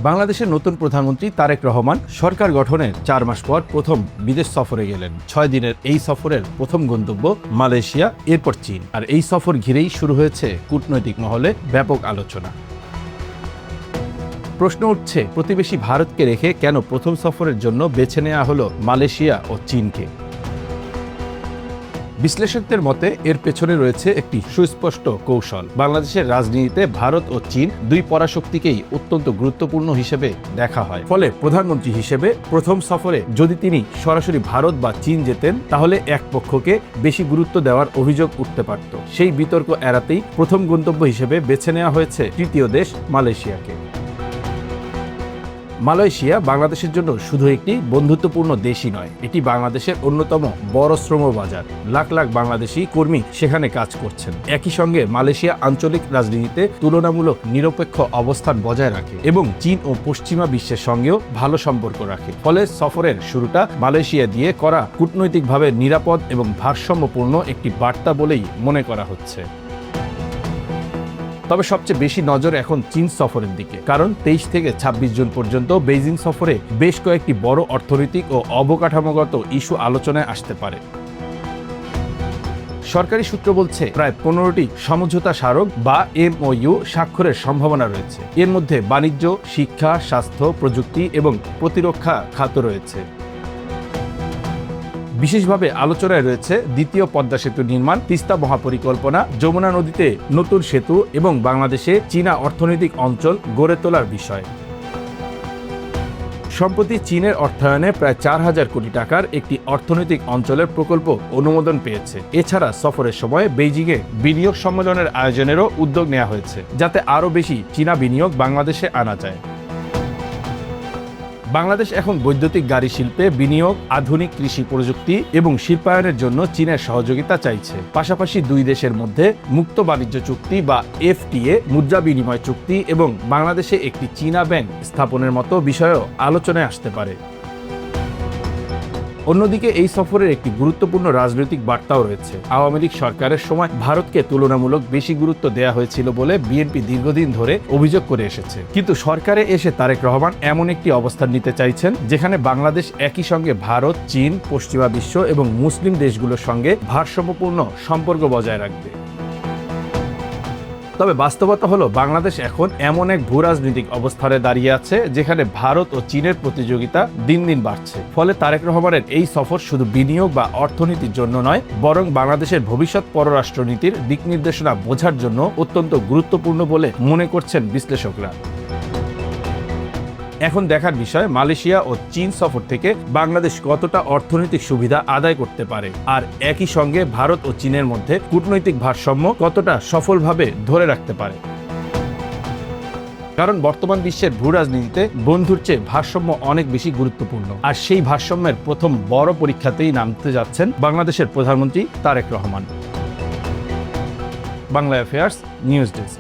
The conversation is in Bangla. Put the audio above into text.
বাংলাদেশের নতুন প্রধানমন্ত্রী তারেক রহমান সরকার গঠনের 4 মাস পর প্রথম বিদেশ সফরে গেলেন। 6 দিনের এই সফরের প্রথম গন্তব্য মালয়েশিয়া, এরপর চীন। আর এই সফর ঘিরেই শুরু হয়েছে কূটনৈতিক মহলে ব্যাপক আলোচনা। প্রশ্ন উঠছে, প্রতিবেশী ভারতকে রেখে কেন প্রথম সফরের জন্য বেছে নেওয়া হলো মালয়েশিয়া ও চীনকে? বিশ্লেষকদের মতে এর পেছনে রয়েছে একটি সুস্পষ্ট কৌশল। বাংলাদেশের রাজনীতিতে ভারত ও চীন দুই পরাশক্তিকেই অত্যন্ত গুরুত্বপূর্ণ হিসেবে দেখা হয়। ফলে প্রধানমন্ত্রী হিসেবে প্রথম সফরে যদি তিনি সরাসরি ভারত বা চীন যেতেন, তাহলে এক পক্ষকে বেশি গুরুত্ব দেওয়ার অভিযোগ উঠতে পারত। সেই বিতর্ক এড়াতেই প্রথম গন্তব্য হিসেবে বেছে নেওয়া হয়েছে তৃতীয় দেশ মালয়েশিয়াকে। মালয়েশিয়া বাংলাদেশের জন্য শুধু একটি বন্ধুত্বপূর্ণ দেশই নয়, এটি বাংলাদেশের অন্যতম বড় শ্রম বাজার। লাখ লাখ বাংলাদেশি কর্মী সেখানে কাজ করছেন। একই সঙ্গে মালয়েশিয়া আঞ্চলিক রাজনীতিতে তুলনামূলক নিরপেক্ষ অবস্থান বজায় রাখে এবং চীন ও পশ্চিমা বিশ্বের সঙ্গেও ভালো সম্পর্ক রাখে। ফলে সফরের শুরুটা মালয়েশিয়া দিয়ে করা কূটনৈতিকভাবে নিরাপদ এবং ভারসাম্যপূর্ণ একটি বার্তা বলেই মনে করা হচ্ছে। তবে সবচেয়ে বেশি নজর এখন চীন সফরের দিকে, কারণ 23 থেকে 26 জুন পর্যন্ত বেইজিং সফরে বেশ কয়েকটি বড় অর্থনৈতিক ও অবকাঠামোগত ইস্যু আলোচনায় আসতে পারে। সরকারি সূত্র বলছে প্রায় 15টি সমঝোতা স্মারক বা MOU স্বাক্ষরের সম্ভাবনা রয়েছে। এর মধ্যে বাণিজ্য, শিক্ষা, স্বাস্থ্য, প্রযুক্তি এবং প্রতিরক্ষা খাত রয়েছে। বিশেষভাবে আলোচনায় রয়েছে দ্বিতীয় পদ্মা সেতু নির্মাণ, তিস্তা মহাপরিকল্পনা, যমুনা নদীতে নতুন সেতু এবং বাংলাদেশে চীনা অর্থনৈতিক অঞ্চল গড়ে তোলার বিষয়। সম্প্রতি চীনের অর্থায়নে প্রায় 4000 কোটি টাকার একটি অর্থনৈতিক অঞ্চলের প্রকল্প অনুমোদন পেয়েছে। এছাড়া সফরের সময় বেইজিংয়ে বিনিয়োগ সম্মেলনের আয়োজনেরও উদ্যোগ নেওয়া হয়েছে, যাতে আরও বেশি চীনা বিনিয়োগ বাংলাদেশে আনা যায়। বাংলাদেশ এখন বৈদ্যুতিক গাড়ি শিল্পে বিনিয়োগ, আধুনিক কৃষি প্রযুক্তি এবং শিল্পায়নের জন্য চীনের সহযোগিতা চাইছে। পাশাপাশি দুই দেশের মধ্যে মুক্ত বাণিজ্য চুক্তি বা FTA, মুদ্রা বিনিময় চুক্তি এবং বাংলাদেশে একটি চীনা ব্যাংক স্থাপনের মতো বিষয়ও আলোচনায় আসতে পারে। অন্যদিকে এই সফরের একটি গুরুত্বপূর্ণ রাজনৈতিক বার্তাও রয়েছে। আওয়ামী লীগ সরকারের সময় ভারতকে তুলনামূলক বেশি গুরুত্ব দেওয়া হয়েছিল বলে বিএনপি দীর্ঘদিন ধরে অভিযোগ করে এসেছে। কিন্তু সরকারে এসে তারেক রহমান এমন একটি অবস্থান নিতে চাইছেন যেখানে বাংলাদেশ একই সঙ্গে ভারত, চীন, পশ্চিমা বিশ্ব এবং মুসলিম দেশগুলোর সঙ্গে ভারসাম্যপূর্ণ সম্পর্ক বজায় রাখবে। তবে বাস্তবতা হলো, বাংলাদেশ এখন এমন এক ভূরাজনৈতিক অবস্থানে দাঁড়িয়ে আছে যেখানে ভারত ও চীনের প্রতিযোগিতা দিন দিন বাড়ছে। ফলে তারেক রহমানের এই সফর শুধু বিনিয়োগ বা অর্থনীতির জন্য নয়, বরং বাংলাদেশের ভবিষ্যৎ পররাষ্ট্রনীতির দিক নির্দেশনা বোঝার জন্য অত্যন্ত গুরুত্বপূর্ণ বলে মনে করছেন বিশ্লেষকরা। এখন দেখার বিষয় মালয়েশিয়া ও চীন সফর থেকে বাংলাদেশ কতটা অর্থনৈতিক সুবিধা আদায় করতে পারে, আর একই সঙ্গে ভারত ও চীনের মধ্যে কূটনৈতিক ভারসাম্য কতটা সফলভাবে ধরে রাখতে পারে। কারণ বর্তমান বিশ্বের ভূরাজনীতিতে বন্ধুর চেয়ে ভারসাম্য অনেক বেশি গুরুত্বপূর্ণ, আর সেই ভারসাম্যের প্রথম বড় পরীক্ষাতেই নামতে যাচ্ছেন বাংলাদেশের প্রধানমন্ত্রী Tarique Rahman. Bangla affairs news desk.